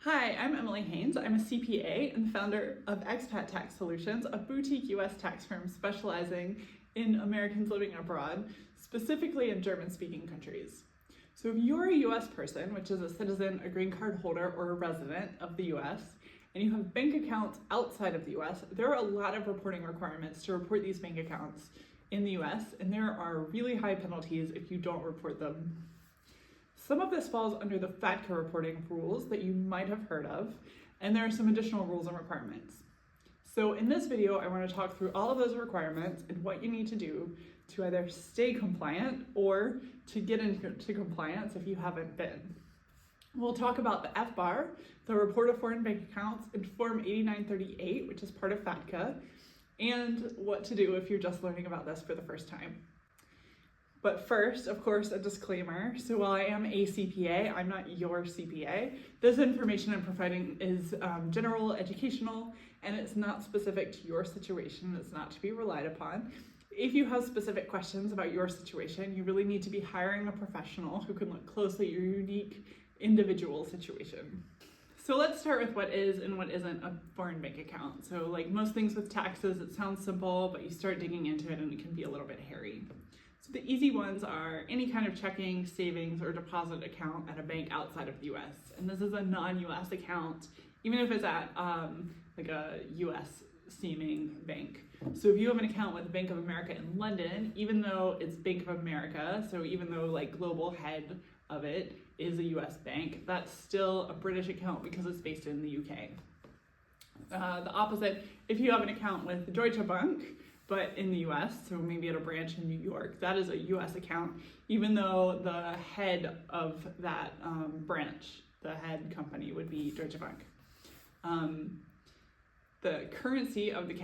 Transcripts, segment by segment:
Hi, I'm Emily Haynes. I'm a CPA and the founder of Expat Tax Solutions, a boutique US tax firm specializing in Americans living abroad, specifically in German-speaking countries. So if you're a US person, which is a citizen, a green card holder, or a resident of the US, and you have bank accounts outside of the US, there are a lot of reporting requirements to report these bank accounts in the US, and there are really high penalties if you don't report them. Some of this falls under the FATCA reporting rules that you might have heard of, and there are some additional rules and requirements. So in this video, I want to talk through all of those requirements and what you need to do to either stay compliant or to get into compliance if you haven't been. We'll talk about the FBAR, the Report of Foreign Bank Accounts, in Form 8938, which is part of FATCA, and what to do if you're just learning about this for the first time. But first, of course, a disclaimer. So while I am a CPA, I'm not your CPA. This information I'm providing is general, educational, and it's not specific to your situation. It's not to be relied upon. If you have specific questions about your situation, you really need to be hiring a professional who can look closely at your unique individual situation. So let's start with what is and what isn't a foreign bank account. So like most things with taxes, it sounds simple, but you start digging into it and it can be a little bit hairy. So the easy ones are any kind of checking, savings, or deposit account at a bank outside of the US. And this is a non-US account, even if it's at like a US seeming bank. So if you have an account with Bank of America in London, even though it's Bank of America, so even though like global head of it is a US bank, that's still a British account because it's based in the UK. The opposite, if you have an account with Deutsche Bank, but in the US, so maybe at a branch in New York, that is a US account, even though the head of that branch, the head company would be Deutsche Bank. The currency of the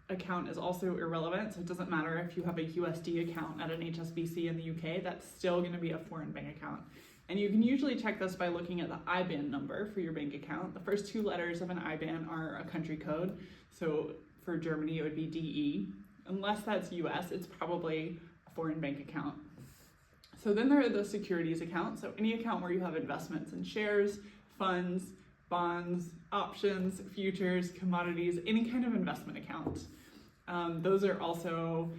account is also irrelevant, so it doesn't matter if you have a USD account at an HSBC in the UK, that's still gonna be a foreign bank account. And you can usually check this by looking at the IBAN number for your bank account. The first two letters of an IBAN are a country code, so for Germany, it would be DE. Unless that's US, it's probably a foreign bank account. So then there are the securities accounts. So any account where you have investments in shares, funds, bonds, options, futures, commodities, any kind of investment account. Those are also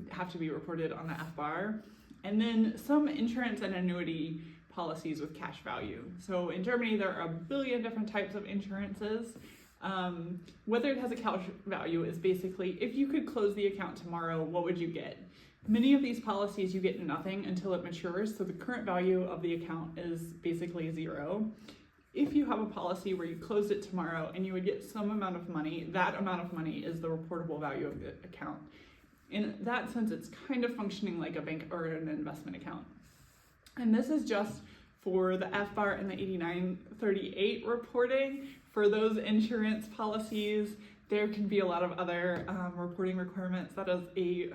have to be reported on the FBAR. And then some insurance and annuity policies with cash value. So in Germany, there are a billion different types of insurances. Whether it has a cash value is basically, if you could close the account tomorrow, what would you get? Many of these policies you get nothing until it matures, so the current value of the account is basically zero. If you have a policy where you closed it tomorrow and you would get some amount of money, that amount of money is the reportable value of the account. In that sense, it's kind of functioning like a bank or an investment account. And this is just for the FBAR and the 8938 reporting. For those insurance policies, there can be a lot of other reporting requirements. That is a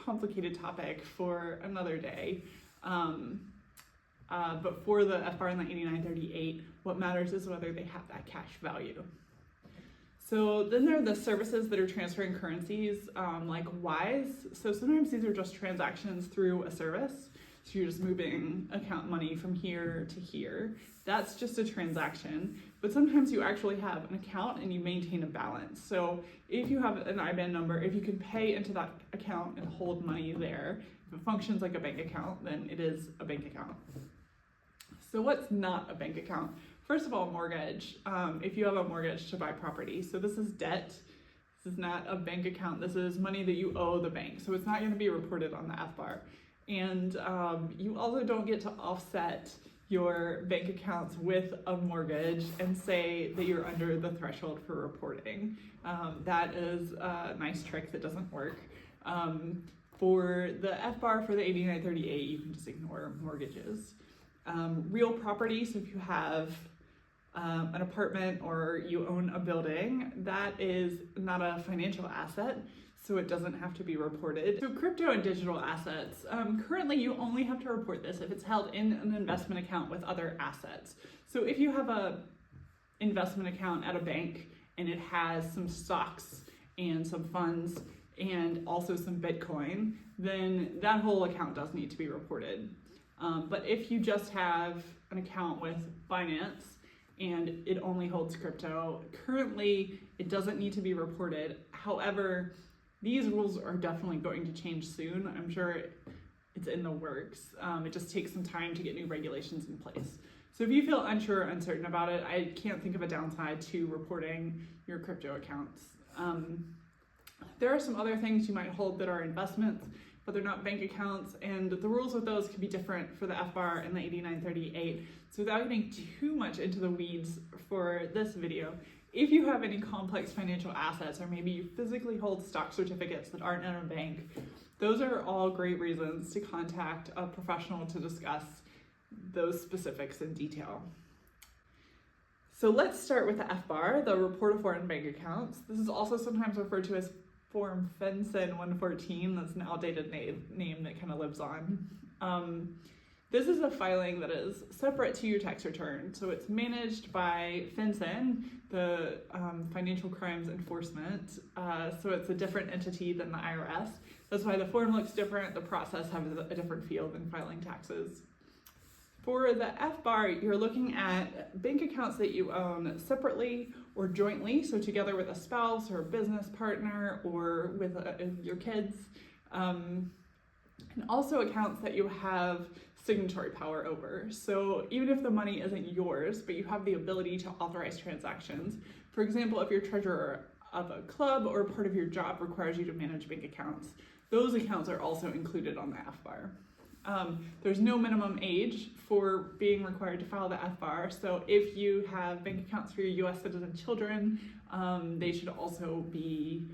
complicated topic for another day. But for the FBAR and the 8938, what matters is whether they have that cash value. So then there are the services that are transferring currencies, like Wise. So sometimes these are just transactions through a service. So you're just moving account money from here to here. That's just a transaction. But sometimes you actually have an account and you maintain a balance. So if you have an IBAN number, if you can pay into that account and hold money there, if it functions like a bank account, then it is a bank account. So what's not a bank account? First of all, mortgage. If you have a mortgage to buy property. So this is debt. This is not a bank account. This is money that you owe the bank. So it's not going to be reported on the FBAR. And you also don't get to offset your bank accounts with a mortgage and say that you're under the threshold for reporting. That is a nice trick that doesn't work. For the FBAR, for the 8938, you can just ignore mortgages. Real property, so if you have an apartment or you own a building, that is not a financial asset, so it doesn't have to be reported. So crypto and digital assets, currently you only have to report this if it's held in an investment account with other assets. So if you have a investment account at a bank and it has some stocks and some funds and also some Bitcoin, then that whole account does need to be reported. But if you just have an account with finance and it only holds crypto. Currently, it doesn't need to be reported. However, these rules are definitely going to change soon. I'm sure it's in the works. It just takes some time to get new regulations in place. So if you feel unsure or uncertain about it, I can't think of a downside to reporting your crypto accounts. There are some other things you might hold that are investments, but they're not bank accounts, and the rules with those can be different for the FBAR and the 8938. So without getting too much into the weeds for this video, if you have any complex financial assets, or maybe you physically hold stock certificates that aren't in a bank, those are all great reasons to contact a professional to discuss those specifics in detail. So let's start with the FBAR, the Report of Foreign Bank Accounts. This is also sometimes referred to as Form FinCEN 114. That's an outdated name that kind of lives on. This is a filing that is separate to your tax return. So it's managed by FinCEN, the Financial Crimes Enforcement. So it's a different entity than the IRS. That's why the form looks different. The process has a different feel than filing taxes. For the FBAR, you're looking at bank accounts that you own separately or jointly, so together with a spouse or a business partner or with your kids, and also accounts that you have signatory power over. So even if the money isn't yours, but you have the ability to authorize transactions, for example, if you're treasurer of a club or part of your job requires you to manage bank accounts, those accounts are also included on the FBAR. There's no minimum age for being required to file the FBAR, so if you have bank accounts for your US citizen children, they should also be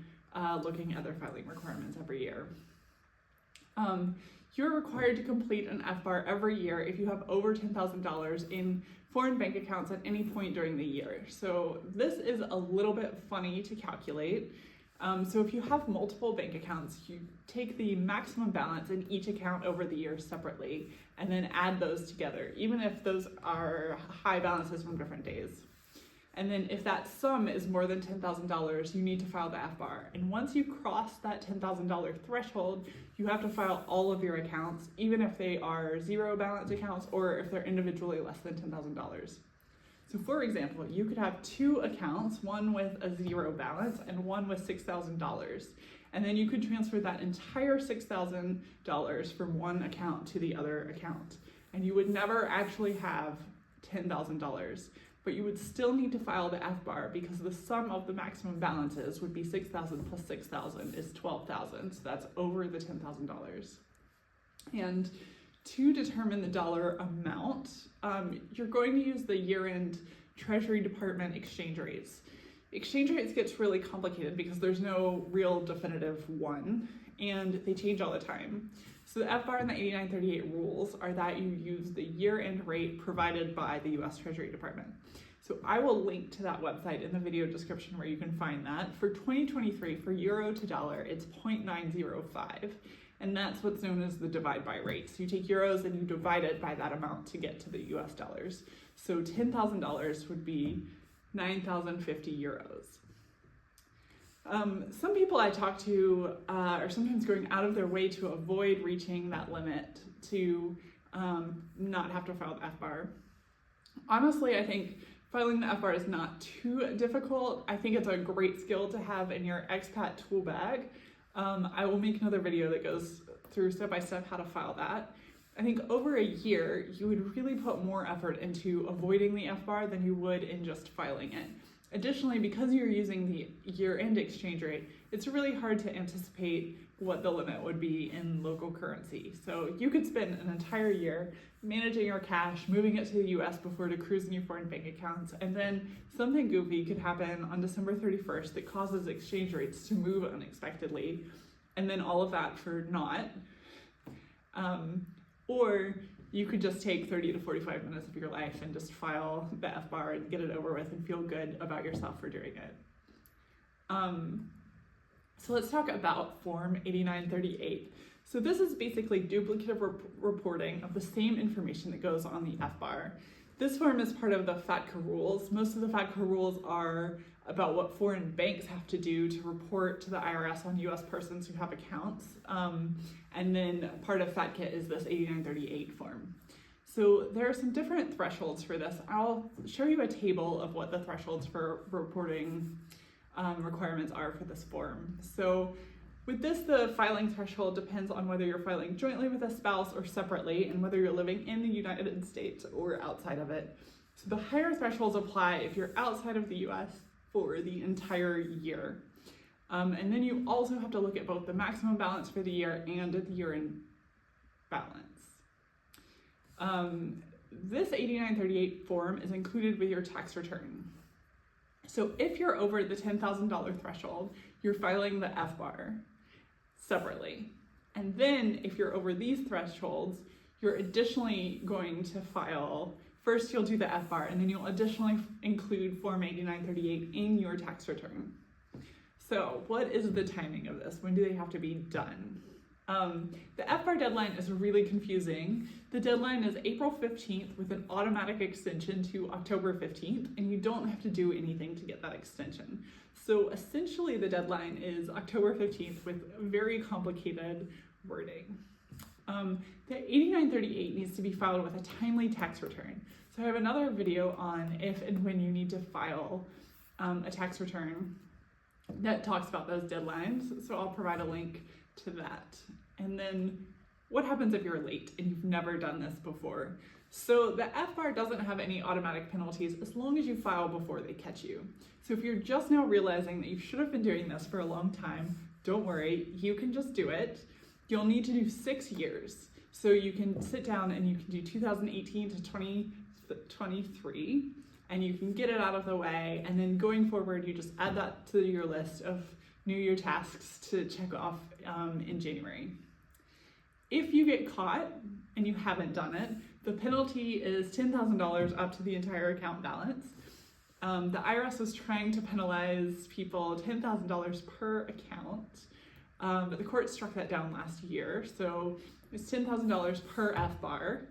looking at their filing requirements every year. You're required to complete an FBAR every year if you have over $10,000 in foreign bank accounts at any point during the year. So this is a little bit funny to calculate. So if you have multiple bank accounts, you take the maximum balance in each account over the year separately and then add those together, even if those are high balances from different days. And then if that sum is more than $10,000, you need to file the FBAR. And once you cross that $10,000 threshold, you have to file all of your accounts, even if they are zero balance accounts or if they're individually less than $10,000. So for example, you could have two accounts, one with a zero balance and one with $6,000. And then you could transfer that entire $6,000 from one account to the other account. And you would never actually have $10,000, but you would still need to file the FBAR because the sum of the maximum balances would be $6,000 plus $6,000 is $12,000. So that's over the $10,000. And to determine the dollar amount, you're going to use the year-end Treasury Department exchange rates. Exchange rates gets really complicated because there's no real definitive one, and they change all the time. So the FBAR and the 8938 rules are that you use the year-end rate provided by the US Treasury Department. So I will link to that website in the video description where you can find that. For 2023, for euro to dollar, it's 0.905. And that's what's known as the divide by rate. So you take euros and you divide it by that amount to get to the US dollars. So $10,000 would be 9,050 euros. Some people I talk to are sometimes going out of their way to avoid reaching that limit to not have to file the FBAR. Honestly, I think filing the FBAR is not too difficult. I think it's a great skill to have in your expat tool bag. I will make another video that goes through step-by-step how to file that. I think over a year, you would really put more effort into avoiding the FBAR than you would in just filing it. Additionally, because you're using the year-end exchange rate, it's really hard to anticipate what the limit would be in local currency. So you could spend an entire year managing your cash, moving it to the US before to cruise in your foreign bank accounts, and then something goofy could happen on December 31st that causes exchange rates to move unexpectedly, and then all of that for naught. Or you could just take 30 to 45 minutes of your life and just file the FBAR and get it over with and feel good about yourself for doing it. So let's talk about Form 8938. So this is basically duplicative reporting of the same information that goes on the FBAR. This form is part of the FATCA rules. Most of the FATCA rules are about what foreign banks have to do to report to the IRS on US persons who have accounts. And then part of FATCA is this 8938 form. So there are some different thresholds for this. I'll show you a table of what the thresholds for reporting requirements are for this form. So with this, the filing threshold depends on whether you're filing jointly with a spouse or separately, and whether you're living in the United States or outside of it. So the higher thresholds apply if you're outside of the US for the entire year. And then you also have to look at both the maximum balance for the year and the year-end balance. This 8938 form is included with your tax return. So if you're over the $10,000 threshold, you're filing the FBAR separately. And then if you're over these thresholds, you're additionally going to file, first you'll do the FBAR, and then you'll additionally include Form 8938 in your tax return. So what is the timing of this? When do they have to be done? The FBAR deadline is really confusing. The deadline is April 15th with an automatic extension to October 15th, and you don't have to do anything to get that extension. So essentially the deadline is October 15th with very complicated wording. The 8938 needs to be filed with a timely tax return. So I have another video on if and when you need to file a tax return that talks about those deadlines. So I'll provide a link to that. And then what happens if you're late and you've never done this before? So the FBAR doesn't have any automatic penalties as long as you file before they catch you. So if you're just now realizing that you should have been doing this for a long time, don't worry, you can just do it. You'll need to do 6 years. So you can sit down and you can do 2018 to 2023, and you can get it out of the way. And then going forward, you just add that to your list of New Year tasks to check off in January. If you get caught and you haven't done it, the penalty is $10,000 up to the entire account balance. The IRS was trying to penalize people $10,000 per account, but the court struck that down last year, so it's $10,000 per FBAR.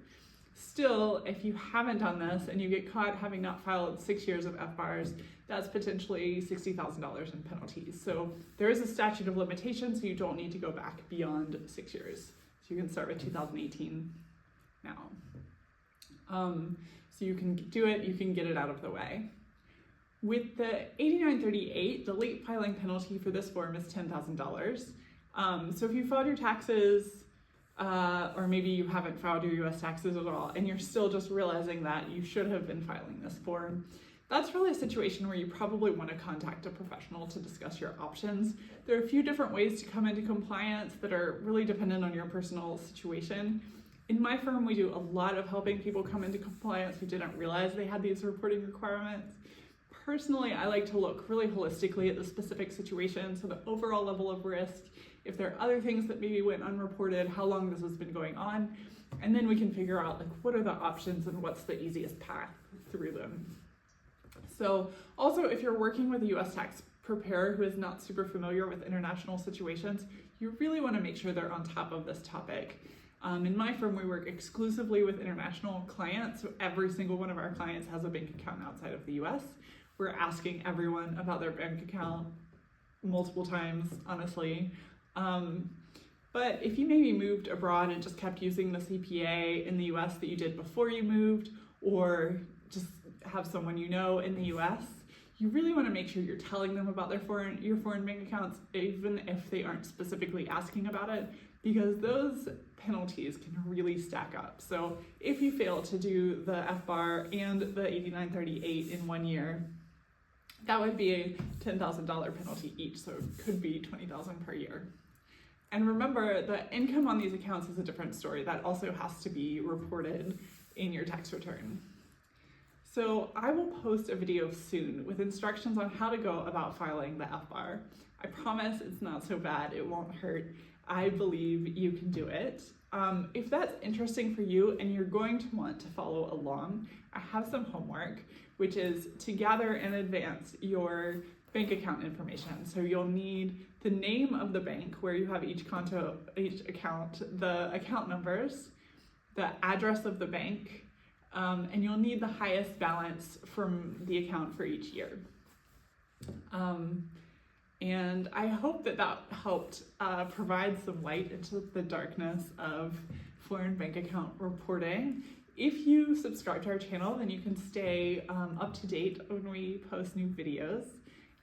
Still, if you haven't done this and you get caught having not filed 6 years of FBARs, that's potentially $60,000 in penalties. So there is a statute of limitations, so you don't need to go back beyond 6 years. So you can start with 2018 now. So you can do it, you can get it out of the way. With the 8938, the late filing penalty for this form is $10,000. So if you filed your taxes, or maybe you haven't filed your US taxes at all, and you're still just realizing that you should have been filing this form, that's really a situation where you probably want to contact a professional to discuss your options. There are a few different ways to come into compliance that are really dependent on your personal situation. In my firm, we do a lot of helping people come into compliance who didn't realize they had these reporting requirements. Personally, I like to look really holistically at the specific situation, so the overall level of risk, if there are other things that maybe went unreported, how long this has been going on, and then we can figure out like what are the options and what's the easiest path through them. So also, if you're working with a US tax preparer who is not super familiar with international situations, you really want to make sure they're on top of this topic. In my firm, we work exclusively with international clients, so every single one of our clients has a bank account outside of the US. We're asking everyone about their bank account multiple times, honestly. But if you maybe moved abroad and just kept using the CPA in the US that you did before you moved, or just have someone you know in the US, you really want to make sure you're telling them about your foreign bank accounts, even if they aren't specifically asking about it, because those penalties can really stack up. So if you fail to do the FBAR and the 8938 in 1 year, that would be a $10,000 penalty each, so it could be $20,000 per year. And remember, the income on these accounts is a different story. That also has to be reported in your tax return. So I will post a video soon with instructions on how to go about filing the FBAR. I promise it's not so bad, it won't hurt. I believe you can do it. If that's interesting for you and you're going to want to follow along, I have some homework, which is to gather in advance your bank account information. So you'll need the name of the bank where you have each account, the account numbers, the address of the bank, and you'll need the highest balance from the account for each year. And I hope that helped provide some light into the darkness of foreign bank account reporting. If you subscribe to our channel, then you can stay up to date when we post new videos.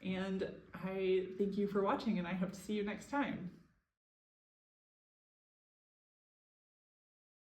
And I thank you for watching, and I hope to see you next time.